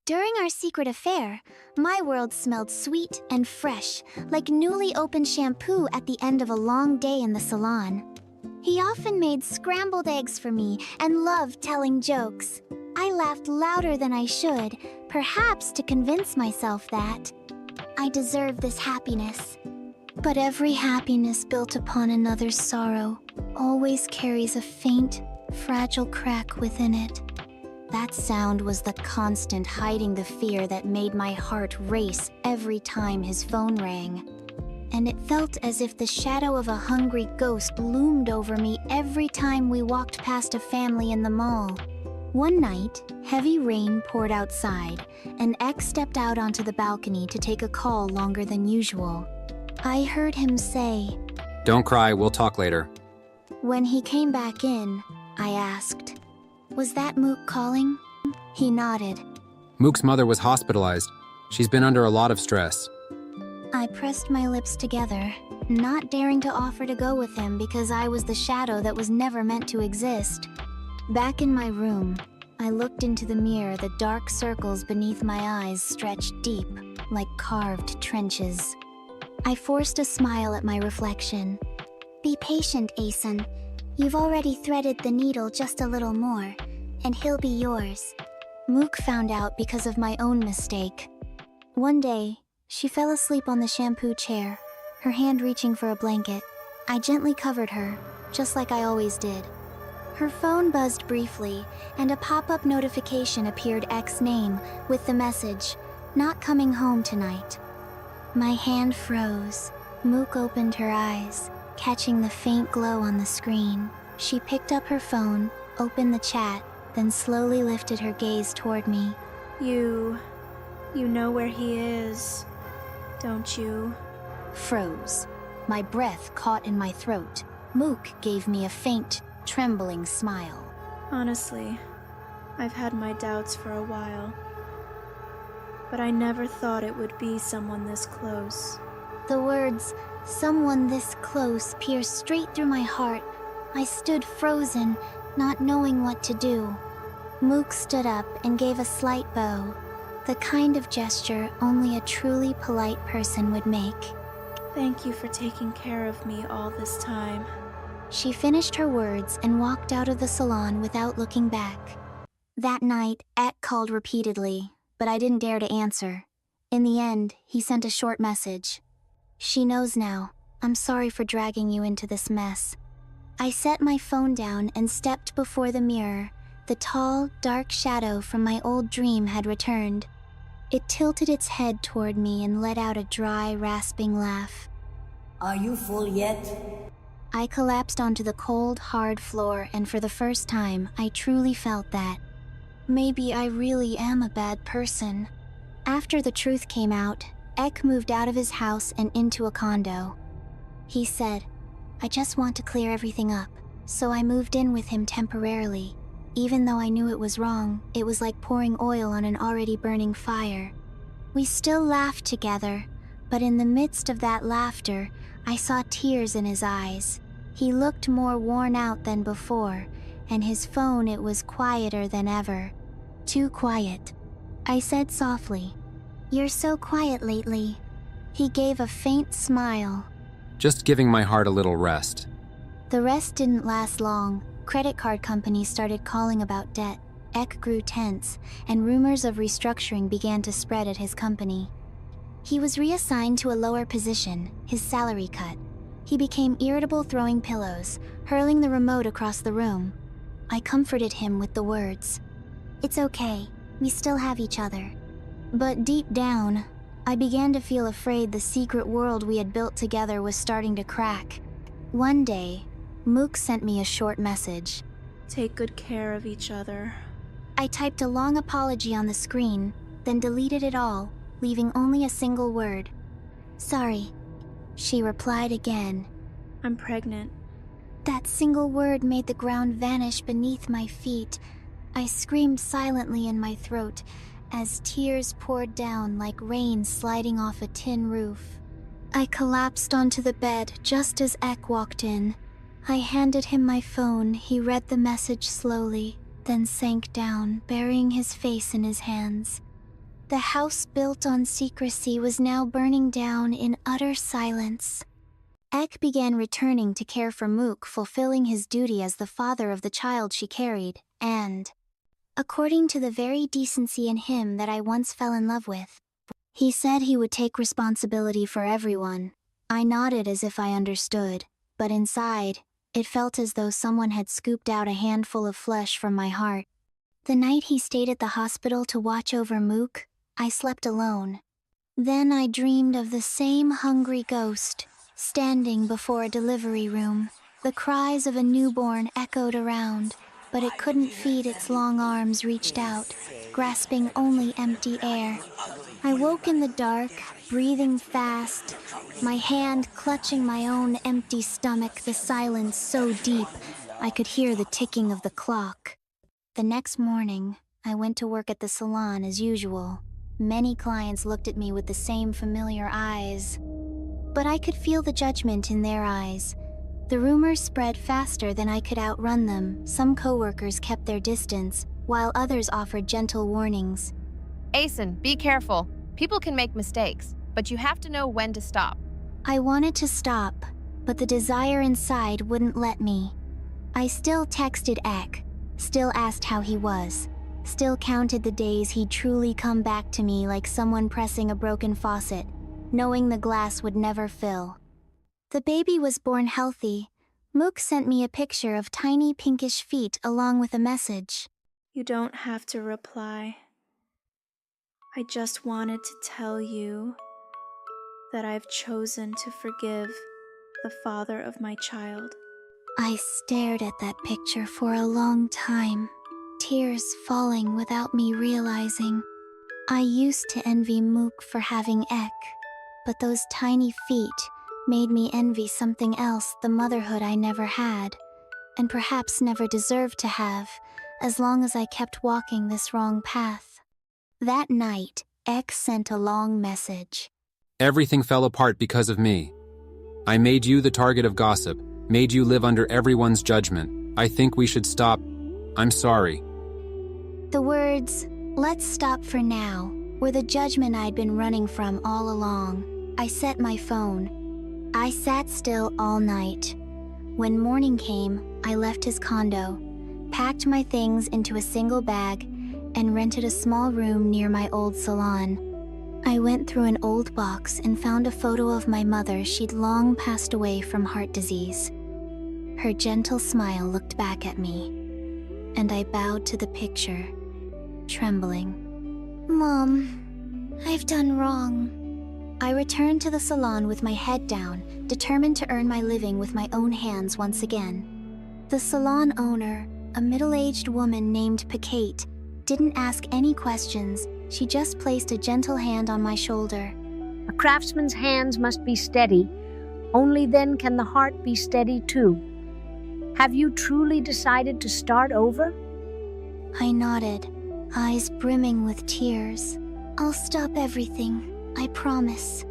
During our secret affair, my world smelled sweet and fresh, like newly opened shampoo at the end of a long day in the salon. He often made scrambled eggs for me and loved telling jokes. I laughed louder than I should, perhaps to convince myself that I deserved this happiness. But every happiness built upon another's sorrow always carries a faint, fragile crack within it. That sound was the constant hiding the fear that made my heart race every time his phone rang. And it felt as if the shadow of a hungry ghost loomed over me every time we walked past a family in the mall. One night, heavy rain poured outside, and X stepped out onto the balcony to take a call longer than usual. I heard him say, "Don't cry, we'll talk later." When he came back in, I asked, "Was that Mook calling?" He nodded. Mook's mother was hospitalized. She's been under a lot of stress. I pressed my lips together, not daring to offer to go with him because I was the shadow that was never meant to exist. Back in my room, I looked into the mirror. The dark circles beneath my eyes stretched deep, like carved trenches. I forced a smile at my reflection. "Be patient, Asen. You've already threaded the needle just a little more, and he'll be yours." Mook found out because of my own mistake. One day, she fell asleep on the shampoo chair, her hand reaching for a blanket. I gently covered her, just like I always did. Her phone buzzed briefly, and a pop-up notification appeared X's name with the message, "Not coming home tonight." My hand froze. Mook opened her eyes, catching the faint glow on the screen. She picked up her phone, opened the chat, then slowly lifted her gaze toward me. You know where he is, don't you?" Froze. My breath caught in my throat. Mook gave me a faint, trembling smile. "Honestly, I've had my doubts for a while. But I never thought it would be someone this close." The words, "someone this close," pierced straight through my heart. I stood frozen, not knowing what to do. Mook stood up and gave a slight bow, the kind of gesture only a truly polite person would make. "Thank you for taking care of me all this time." She finished her words and walked out of the salon without looking back. That night, Ek called repeatedly, but I didn't dare to answer. In the end, he sent a short message. "She knows now. I'm sorry for dragging you into this mess." I set my phone down and stepped before the mirror. The tall, dark shadow from my old dream had returned. It tilted its head toward me and let out a dry, rasping laugh. "Are you full yet?" I collapsed onto the cold, hard floor, and for the first time, I truly felt that maybe I really am a bad person. After the truth came out, Ek moved out of his house and into a condo. He said, "I just want to clear everything up," so I moved in with him temporarily. Even though I knew it was wrong, it was like pouring oil on an already burning fire. We still laughed together, but in the midst of that laughter, I saw tears in his eyes. He looked more worn out than before, and his phone, it was quieter than ever. Too quiet. I said softly, "You're so quiet lately." He gave a faint smile. Just giving my heart a little rest. The rest didn't last long. Credit card companies started calling about debt. Ek grew tense, and rumors of restructuring began to spread at his company. He was reassigned to a lower position, his salary cut. He became irritable, throwing pillows, hurling the remote across the room. I comforted him with the words, "It's okay, we still have each other." But deep down, I began to feel afraid the secret world we had built together was starting to crack. One day, Mook sent me a short message. "Take good care of each other." I typed a long apology on the screen, then deleted it all, leaving only a single word. "Sorry." She replied again. "I'm pregnant." That single word made the ground vanish beneath my feet. I screamed silently in my throat as tears poured down like rain sliding off a tin roof. I collapsed onto the bed just as Ek walked in. I handed him my phone. He read the message slowly, then sank down, burying his face in his hands. The house built on secrecy was now burning down in utter silence. Ek began returning to care for Mook, fulfilling his duty as the father of the child she carried, and, according to the very decency in him that I once fell in love with, he said he would take responsibility for everyone. I nodded as if I understood, but inside, it felt as though someone had scooped out a handful of flesh from my heart. The night he stayed at the hospital to watch over Mook, I slept alone. Then I dreamed of the same hungry ghost, standing before a delivery room. The cries of a newborn echoed around, but it couldn't feed. Its long arms reached out, grasping only empty air. I woke in the dark, breathing fast, my hand clutching my own empty stomach, the silence so deep I could hear the ticking of the clock. The next morning, I went to work at the salon as usual. Many clients looked at me with the same familiar eyes, but I could feel the judgment in their eyes. The rumors spread faster than I could outrun them. Some coworkers kept their distance, while others offered gentle warnings. Asen, be careful. People can make mistakes, but you have to know when to stop. I wanted to stop, but the desire inside wouldn't let me. I still texted Ek, still asked how he was, still counted the days he'd truly come back to me like someone pressing a broken faucet, knowing the glass would never fill. The baby was born healthy. Mook sent me a picture of tiny pinkish feet along with a message. You don't have to reply. I just wanted to tell you that I've chosen to forgive the father of my child. I stared at that picture for a long time, tears falling without me realizing. I used to envy Mook for having Ek, but those tiny feet made me envy something else, the motherhood I never had, and perhaps never deserved to have, as long as I kept walking this wrong path. That night, Ek sent a long message. Everything fell apart because of me. I made you the target of gossip, made you live under everyone's judgment. I think we should stop. I'm sorry. The words, "Let's stop for now," were the judgment I'd been running from all along. I set my phone. I sat still all night. When morning came, I left his condo, packed my things into a single bag, and rented a small room near my old salon. I went through an old box and found a photo of my mother. She'd long passed away from heart disease. Her gentle smile looked back at me, and I bowed to the picture, trembling. "Mom, I've done wrong." I returned to the salon with my head down, determined to earn my living with my own hands once again. The salon owner, a middle-aged woman named Kate, didn't ask any questions. She just placed a gentle hand on my shoulder. A craftsman's hands must be steady. Only then can the heart be steady too. Have you truly decided to start over? I nodded, eyes brimming with tears. "I'll stop everything, I promise."